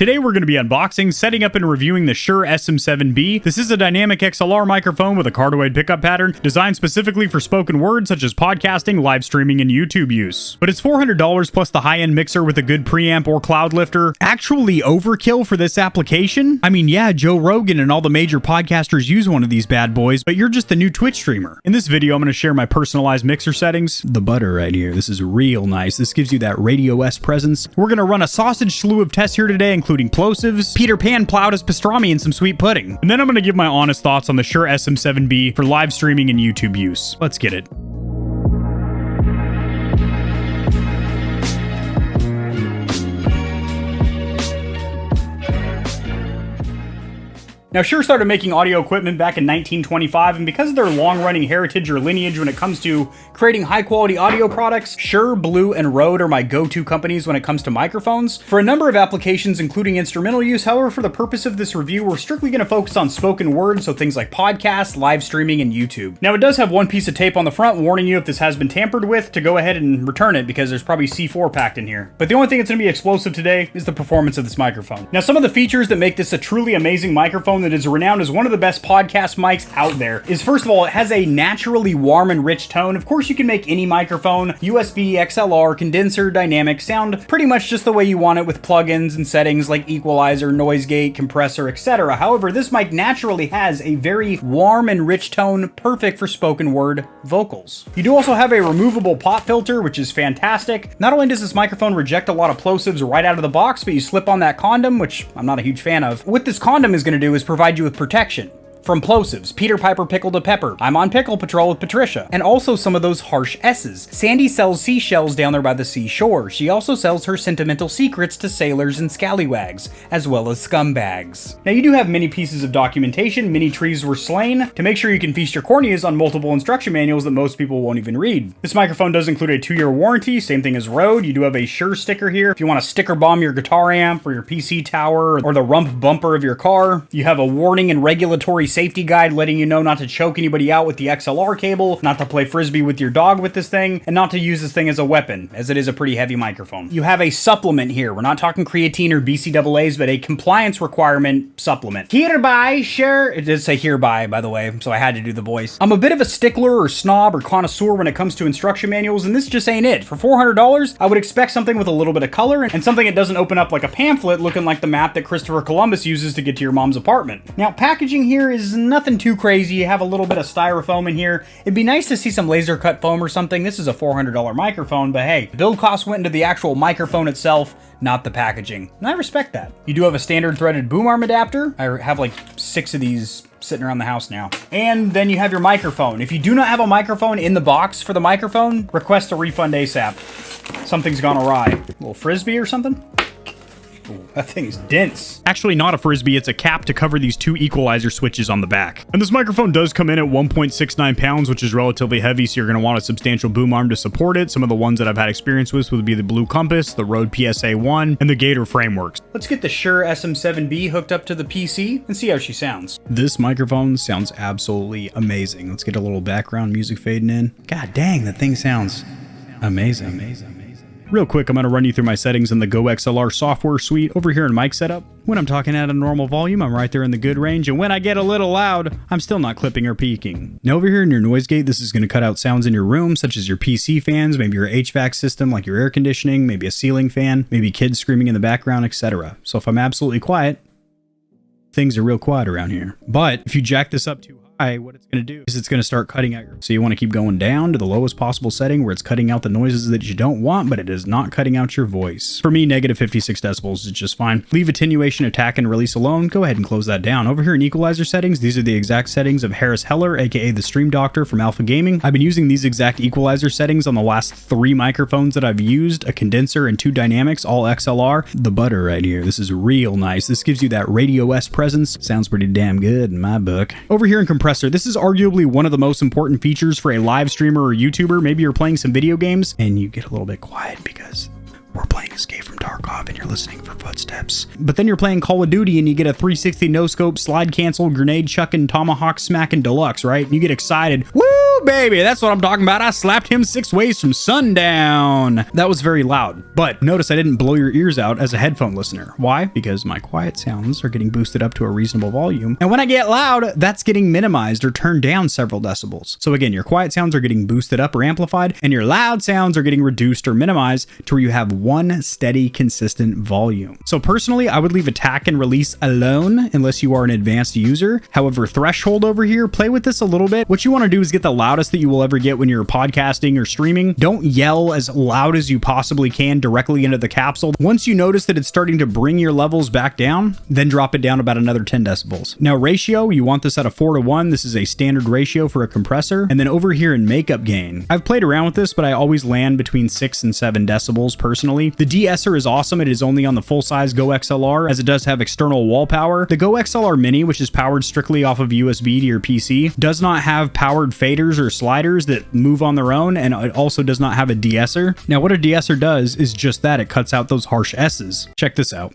Today we're going to be unboxing, setting up, and reviewing the Shure SM7B. This is a dynamic XLR microphone with a cardioid pickup pattern designed specifically for spoken word such as podcasting, live streaming, and YouTube use. But it's $400 plus the high-end mixer with a good preamp or cloud lifter actually overkill for this application? I mean, yeah, Joe Rogan and all the major podcasters use one of these bad boys, but you're just a new Twitch streamer. In this video, I'm going to share my personalized mixer settings. The butter right here. This is real nice. This gives you that radio-esque presence. We're going to run a sausage slew of tests here today, including plosives, Peter Pan plowed as pastrami, and some sweet pudding. And then I'm going to give my honest thoughts on the Shure SM7B for live streaming and YouTube use. Let's get it. Now, Shure started making audio equipment back in 1925, and because of their long-running heritage or lineage when it comes to creating high-quality audio products, Shure, Blue, and Rode are my go-to companies when it comes to microphones. For a number of applications, including instrumental use, however, for the purpose of this review, we're strictly going to focus on spoken word, so things like podcasts, live streaming, and YouTube. Now, it does have one piece of tape on the front warning you if this has been tampered with to go ahead and return it, because there's probably C4 packed in here. But the only thing that's going to be explosive today is the performance of this microphone. Now, some of the features that make this a truly amazing microphone that is renowned as one of the best podcast mics out there is, first of all, it has a naturally warm and rich tone. Of course, you can make any microphone, USB, XLR, condenser, dynamic, sound pretty much just the way you want it with plugins and settings like equalizer, noise gate, compressor, etc. However, this mic naturally has a very warm and rich tone, perfect for spoken word vocals. You do also have a removable pop filter, which is fantastic. Not only does this microphone reject a lot of plosives right out of the box, but you slip on that condom, which I'm not a huge fan of. What this condom is going to do is provide you with protection from plosives, Peter Piper Pickle to Pepper, I'm on Pickle Patrol with Patricia, and also some of those harsh S's. Sandy sells seashells down there by the seashore. She also sells her sentimental secrets to sailors and scallywags, as well as scumbags. Now, you do have many pieces of documentation. Many trees were slain to make sure you can feast your corneas on multiple instruction manuals that most people won't even read. This microphone does include a 2-year warranty, same thing as Rode. You do have a Shure sticker here if you want to sticker bomb your guitar amp or your PC tower or the rump bumper of your car. You have a warning and regulatory safety guide letting you know not to choke anybody out with the XLR cable, not to play frisbee with your dog with this thing, and not to use this thing as a weapon, as it is a pretty heavy microphone. You have a supplement here. We're not talking creatine or BCAAs, but a compliance requirement supplement. Hereby, Shure. It did say hereby, by the way, so I had to do the voice. I'm a bit of a stickler or snob or connoisseur when it comes to instruction manuals, and this just ain't it. For $400, I would expect something with a little bit of color and something that doesn't open up like a pamphlet looking like the map that Christopher Columbus uses to get to your mom's apartment. Now, packaging here is nothing too crazy. You have a little bit of styrofoam in here. It'd be nice to see some laser cut foam or something. This is a $400 microphone, but hey, the build cost went into the actual microphone itself, not the packaging. And I respect that. You do have a standard threaded boom arm adapter. I have like 6 of these sitting around the house now. And then you have your microphone. If you do not have a microphone in the box for the microphone, request a refund ASAP. Something's gone awry. A little frisbee or something? Ooh, that thing's dense. Actually, not a frisbee, it's a cap to cover these 2 equalizer switches on the back. And this microphone does come in at 1.69 pounds, which is relatively heavy, so you're going to want a substantial boom arm to support it. Some of the ones that I've had experience with would be the Blue Compass, the Rode PSA-1, and the Gator frameworks. Let's get the Shure SM7B hooked up to the PC and see how she sounds. This microphone sounds absolutely amazing. Let's get a little background music fading in. God dang, that thing sounds amazing. Real quick, I'm going to run you through my settings in the Go XLR software suite over here in mic setup. When I'm talking at a normal volume, I'm right there in the good range, and when I get a little loud, I'm still not clipping or peaking. Now over here in your noise gate, this is going to cut out sounds in your room, such as your PC fans, maybe your HVAC system like your air conditioning, maybe a ceiling fan, maybe kids screaming in the background, etc. So if I'm absolutely quiet, things are real quiet around here. But if you jack this up too high, what it's going to do is it's going to start cutting out so you want to keep going down to the lowest possible setting where it's cutting out the noises that you don't want, but it is not cutting out your voice. For me, negative 56 decibels is just fine. Leave attenuation, attack, and release alone. Go ahead and close that down. Over here in equalizer settings, these are the exact settings of Harris Heller, aka the Stream Doctor from Alpha Gaming. I've been using these exact equalizer settings on the last 3 microphones that I've used, a condenser and 2 dynamics, all XLR. The butter right here. This is real nice. This gives you that radio-esque presence. Sounds pretty damn good in my book. Over here in compressor, this is arguably one of the most important features for a live streamer or YouTuber. Maybe you're playing some video games and you get a little bit quiet because we're playing Escape from Tarkov and you're listening for footsteps. But then you're playing Call of Duty and you get a 360 no-scope, slide cancel, grenade chucking, tomahawk smacking deluxe, right? And you get excited. Woo, baby, that's what I'm talking about. I slapped him 6 ways from sundown. That was very loud. But notice I didn't blow your ears out as a headphone listener. Why? Because my quiet sounds are getting boosted up to a reasonable volume. And when I get loud, that's getting minimized or turned down several decibels. So again, your quiet sounds are getting boosted up or amplified, and your loud sounds are getting reduced or minimized to where you have one steady, consistent volume. So personally, I would leave attack and release alone unless you are an advanced user. However, threshold over here, play with this a little bit. What you want to do is get the loudest that you will ever get when you're podcasting or streaming. Don't yell as loud as you possibly can directly into the capsule. Once you notice that it's starting to bring your levels back down, then drop it down about another 10 decibels. Now ratio, you want this at a 4:1. This is a standard ratio for a compressor. And then over here in makeup gain, I've played around with this, but I always land between 6 and 7 decibels personally. The de-esser is awesome. It is only on the full-size Go XLR, as it does have external wall power. The Go XLR Mini, which is powered strictly off of USB to your PC, does not have powered faders or sliders that move on their own, and it also does not have a de-esser. Now, what a de-esser does is just that. It cuts out those harsh S's. Check this out.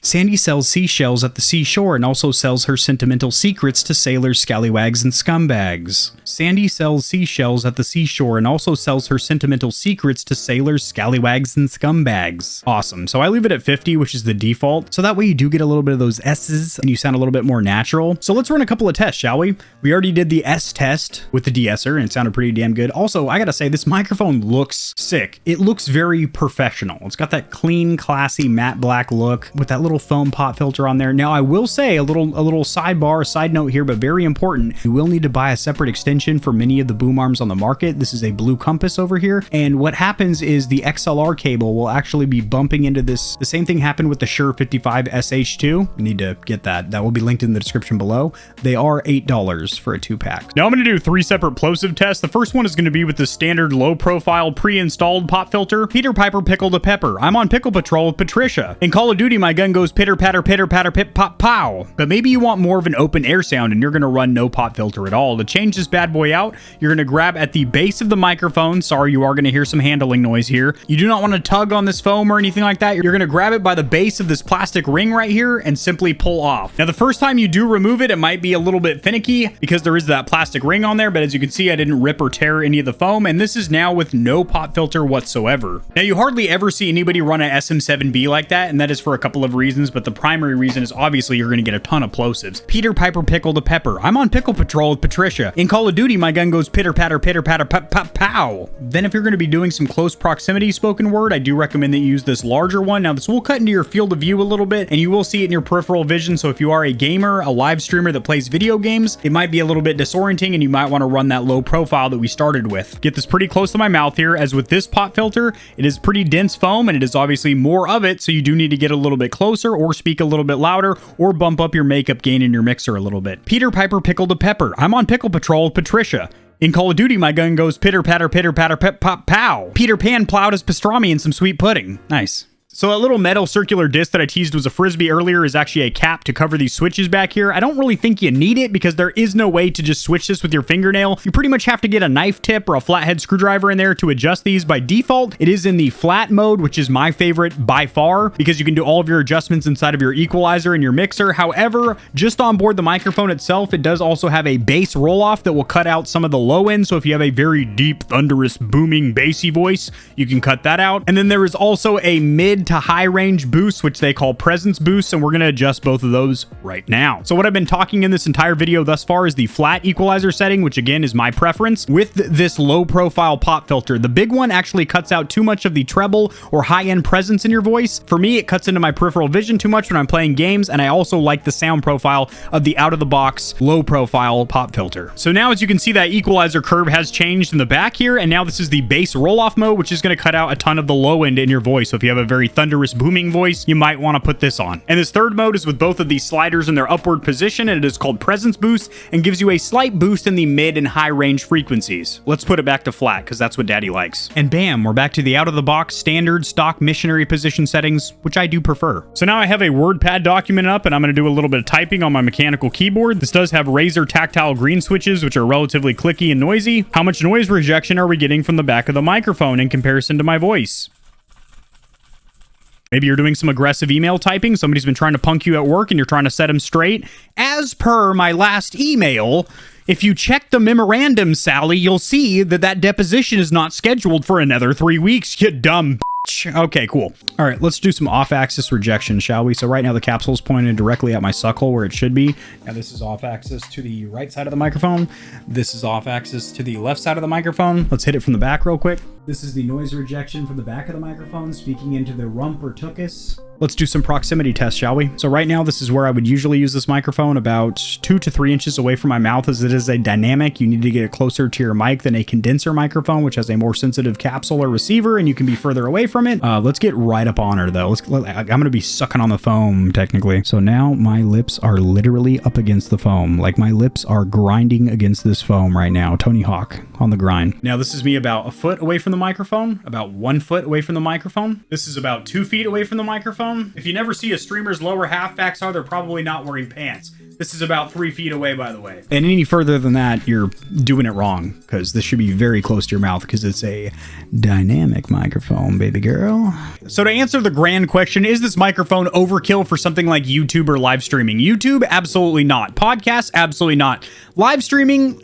Sandy sells seashells at the seashore and also sells her sentimental secrets to sailors, scallywags, and scumbags. Sandy sells seashells at the seashore and also sells her sentimental secrets to sailors, scallywags, and scumbags. Awesome. So I leave it at 50, which is the default. So that way you do get a little bit of those S's and you sound a little bit more natural. So let's run a couple of tests, shall we? We already did the S test with the de-esser and it sounded pretty damn good. Also, I gotta say, this microphone looks sick. It looks very professional. It's got that clean, classy, matte black look with that little foam pop filter on there. Now, I will say a little sidebar, side note here, but very important. You will need to buy a separate extension for many of the boom arms on the market. This is a Blue Compass over here. And what happens is the XLR cable will actually be bumping into this. The same thing happened with the Shure 55 SH2. You need to get that. That will be linked in the description below. They are $8 for a 2-pack. Now I'm going to do 3 separate plosive tests. The first one is going to be with the standard low profile pre-installed pop filter. Peter Piper pickled a pepper. I'm on pickle patrol with Patricia. In Call of Duty, my gun goes pitter patter, pip pop pow. But maybe you want more of an open air sound and you're going to run no pop filter at all. To change this bad boy out, you're going to grab at the base of the microphone. Sorry, you are going to hear some handling noise here. You do not want to tug on this foam or anything like that. You're going to grab it by the base of this plastic ring right here and simply pull off. Now, the first time you do remove it, it might be a little bit finicky because there is that plastic ring on there. But as you can see, I didn't rip or tear any of the foam. And this is now with no pop filter whatsoever. Now, you hardly ever see anybody run an SM7B like that. And that is for a couple of reasons. But the primary reason is obviously you're going to get a ton of plosives. Peter Piper pickled a pepper. I'm on pickle patrol with Patricia. In Call of Duty, my gun goes pitter patter, pop pop pow. Then if you're going to be doing some close proximity spoken word, I do recommend that you use this larger one. Now this will cut into your field of view a little bit and you will see it in your peripheral vision. So if you are a gamer, a live streamer that plays video games, it might be a little bit disorienting and you might want to run that low profile that we started with. Get this pretty close to my mouth here. As with this pop filter, it is pretty dense foam and it is obviously more of it. So you do need to get a little bit closer or speak a little bit louder or bump up your makeup gain in your mixer a little bit. Peter Piper pickled a pepper. I'm on pickle patrol with Patricia. In Call of Duty, my gun goes pitter patter, pip pop pow. Peter Pan plowed his pastrami in some sweet pudding. Nice. So that little metal circular disc that I teased was a Frisbee earlier is actually a cap to cover these switches back here. I don't really think you need it because there is no way to just switch this with your fingernail. You pretty much have to get a knife tip or a flathead screwdriver in there to adjust these. By default, it is in the flat mode, which is my favorite by far because you can do all of your adjustments inside of your equalizer and your mixer. However, just on board the microphone itself, it does also have a bass roll-off that will cut out some of the low end. So if you have a very deep, thunderous, booming, bassy voice, you can cut that out. And then there is also a mid to high range boost, which they call presence boosts, and we're going to adjust both of those right now. So what I've been talking in this entire video thus far is the flat equalizer setting, which again is my preference, with this low profile pop filter. The big one actually cuts out too much of the treble or high end presence in your voice. For me, it cuts into my peripheral vision too much when I'm playing games, and I also like the sound profile of the out of the box low profile pop filter. So now as you can see, that equalizer curve has changed in the back here, and now this is the bass roll off mode, which is going to cut out a ton of the low end in your voice. So if you have a very thunderous booming voice, you might want to put this on. And this third mode is with both of these sliders in their upward position, and it is called presence boost and gives you a slight boost in the mid and high range frequencies. Let's put it back to flat because that's what daddy likes. And bam, we're back to the out of the box standard stock missionary position settings, which I do prefer. So now I have a WordPad document up and I'm going to do a little bit of typing on my mechanical keyboard. This does have Razer tactile green switches, which are relatively clicky and noisy. How much noise rejection are we getting from the back of the microphone in comparison to my voice? Maybe you're doing some aggressive email typing. Somebody's been trying to punk you at work and you're trying to set them straight. As per my last email, if you check the memorandum, Sally, you'll see that that deposition is not scheduled for another 3 weeks, you dumb bitch. Okay, cool. All right, let's do some off-axis rejection, shall we? So right now the capsule is pointed directly at my suckle where it should be. Now this is off-axis to the right side of the microphone. This is off-axis to the left side of the microphone. Let's hit it from the back real quick. This is the noise rejection from the back of the microphone speaking into the rump or tuchus. Let's do some proximity tests, shall we? So right now, this is where I would usually use this microphone, about 2 to 3 inches away from my mouth, as it is a dynamic. You need to get it closer to your mic than a condenser microphone, which has a more sensitive capsule or receiver, and you can be further away from it. Let's get right up on her, though. I'm going to be sucking on the foam, technically. So now my lips are literally up against the foam. Like, my lips are grinding against this foam right now. Tony Hawk on the grind. Now, this is me about a foot away from the microphone, about 1 foot away from the microphone. This is about 2 feet away from the microphone. If you never see a streamer's lower half, facts are they're probably not wearing pants. This is about 3 feet away, by the way. And any further than that, you're doing it wrong, because this should be very close to your mouth, because it's a dynamic microphone, baby girl. So to answer the grand question, is this microphone overkill for something like YouTube or live streaming? YouTube, absolutely not. Podcasts, absolutely not. Live streaming,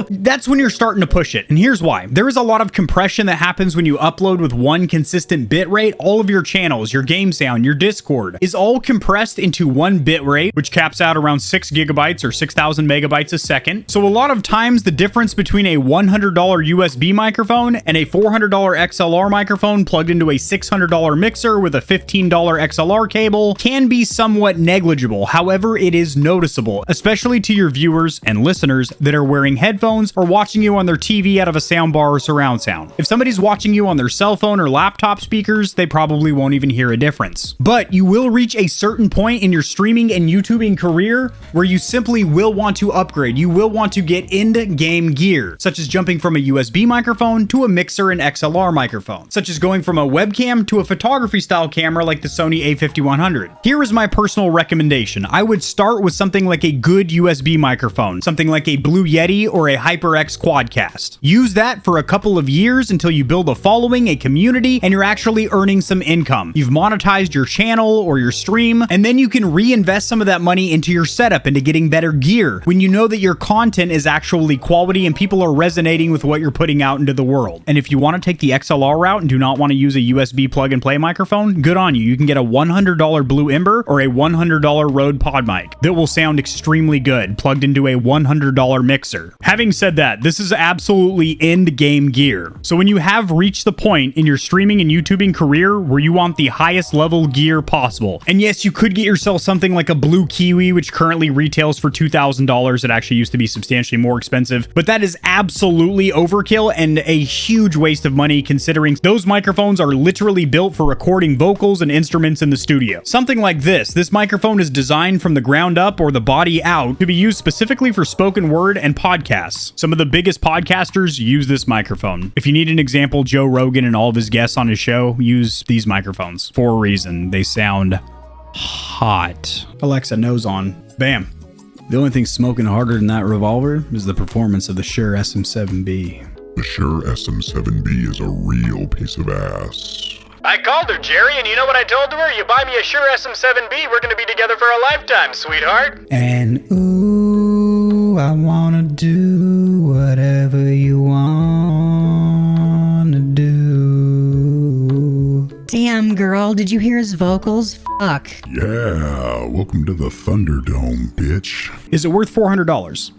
that's when you're starting to push it. And here's why. There is a lot of compression that happens when you upload with one consistent bit rate. All of your channels, your game sound, your Discord is all compressed into one bit rate, which caps out around 6 gigabytes or 6,000 megabytes a second. So a lot of times the difference between a $100 USB microphone and a $400 XLR microphone plugged into a $600 mixer with a $15 XLR cable can be somewhat negligible. However, it is noticeable, especially to your viewers and listeners that are wearing headphones or watching you on their TV out of a soundbar or surround sound. If somebody's watching you on their cell phone or laptop speakers, they probably won't even hear a difference. But you will reach a certain point in your streaming and YouTubing career where you simply will want to upgrade. You will want to get end-game gear, such as jumping from a USB microphone to a mixer and XLR microphone, such as going from a webcam to a photography-style camera like the Sony a5100. Here is my personal recommendation. I would start with something like a good USB microphone, something like a Blue Yeti or a HyperX Quadcast. Use that for a couple of years until you build a following, a community, and you're actually earning some income. You've monetized your channel or your stream, and then you can reinvest some of that money into your setup, into getting better gear, when you know that your content is actually quality and people are resonating with what you're putting out into the world. And if you want to take the XLR route and do not want to use a USB plug-and-play microphone, good on you. You can get a $100 Blue Ember or a $100 Rode PodMic that will sound extremely good plugged into a $100 mixer. Having said that, this is absolutely end-game gear. So when you have reached the point in your streaming and YouTubing career where you want the highest level gear possible, and yes, you could get yourself something like a Blue Kiwi, which currently retails for $2,000. It actually used to be substantially more expensive, but that is absolutely overkill and a huge waste of money, considering those microphones are literally built for recording vocals and instruments in the studio. Something like this microphone is designed from the ground up or the body out to be used specifically for spoken word and podcasts. Some of the biggest podcasters use this microphone. If you need an example, Joe Rogan and all of his guests on his show use these microphones for a reason. They sound hot. Alexa, nose on. Bam. The only thing smoking harder than that revolver is the performance of the Shure SM7B. The Shure SM7B is a real piece of ass. I called her, Jerry, and you know what I told her? You buy me a Shure SM7B, we're gonna be together for a lifetime, sweetheart. And ooh, I wanna do whatever you wanna do. Damn, girl, did you hear his vocals? Fuck. Yeah, welcome to the Thunderdome, bitch. Is it worth $400?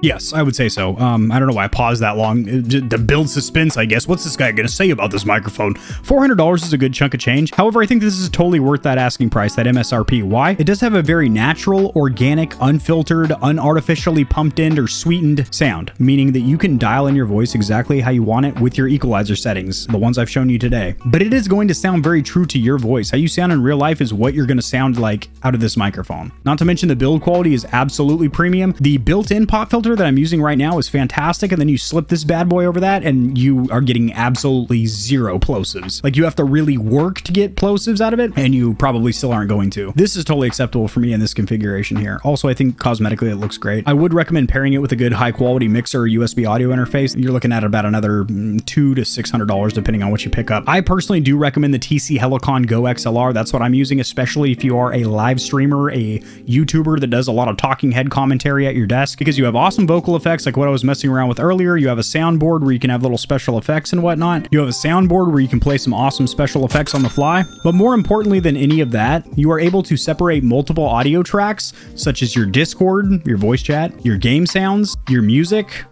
Yes, I would say so. I don't know why I paused that long to build suspense, I guess. What's this guy going to say about this microphone? $400 is a good chunk of change. However, I think this is totally worth that asking price, that MSRP. Why? It does have a very natural, organic, unfiltered, unartificially pumped in or sweetened sound, meaning that you can dial in your voice exactly how you want it with your equalizer settings, the ones I've shown you today. But it is going to sound very true to your voice. How you sound in real life is what you're going to sound like out of this microphone. Not to mention the build quality is absolutely premium. The built-in pop filter that I'm using right now is fantastic, and then you slip this bad boy over that and you are getting absolutely zero plosives. Like, you have to really work to get plosives out of it, and you probably still aren't going to. This is totally acceptable for me in this configuration here. Also, I think cosmetically it looks great. I would recommend pairing it with a good high quality mixer or USB audio interface. You're looking at about another $200 to $600 depending on what you pick up. I personally do recommend the TC Helicon Go XLR. That's what I'm using, especially if you are a live streamer, a YouTuber that does a lot of talking head commentary at your desk, because you have awesome vocal effects like what I was messing around with earlier. You have a soundboard where you can have little special effects and whatnot. You have a soundboard where you can play some awesome special effects on the fly. But more importantly than any of that, you are able to separate multiple audio tracks, such as your Discord, your voice chat, your game sounds, your music,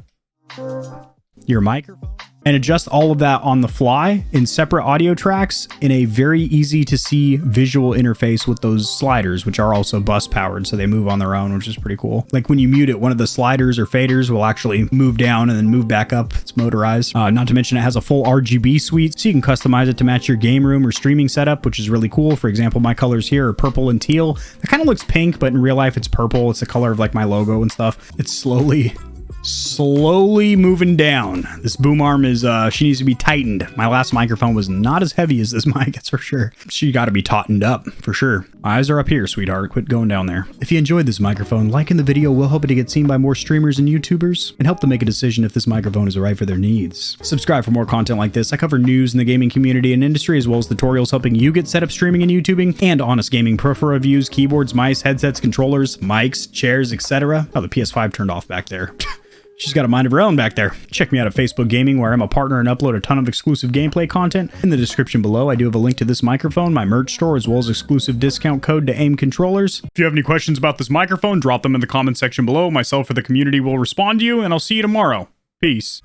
your microphone, and adjust all of that on the fly in separate audio tracks in a very easy to see visual interface with those sliders, which are also bus powered, so they move on their own, which is pretty cool. Like when you mute it, one of the sliders or faders will actually move down and then move back up. It's motorized. Not to mention it has a full RGB suite, so you can customize it to match your game room or streaming setup, which is really cool. For example, my colors here are purple and teal. It kind of looks pink, but in real life it's purple. It's the color of like my logo and stuff. It's slowly moving down. This boom arm is she needs to be tightened. My last microphone was not as heavy as this mic, that's for sure. She got to be tautened up for sure. My eyes are up here, sweetheart. Quit going down there. If you enjoyed this microphone, liking the video will help it to get seen by more streamers and YouTubers and help them make a decision if this microphone is right for their needs. Subscribe for more content like this. I cover news in the gaming community and industry, as well as tutorials helping you get set up streaming and YouTubing, and honest gaming peripheral reviews, keyboards, mice, headsets, controllers, mics, chairs, etc. Oh, the PS5 turned off back there. She's got a mind of her own back there. Check me out at Facebook Gaming, where I'm a partner and upload a ton of exclusive gameplay content. In the description below, I do have a link to this microphone, my merch store, as well as exclusive discount code to AIM controllers. If you have any questions about this microphone, drop them in the comment section below. Myself or the community will respond to you, and I'll see you tomorrow. Peace.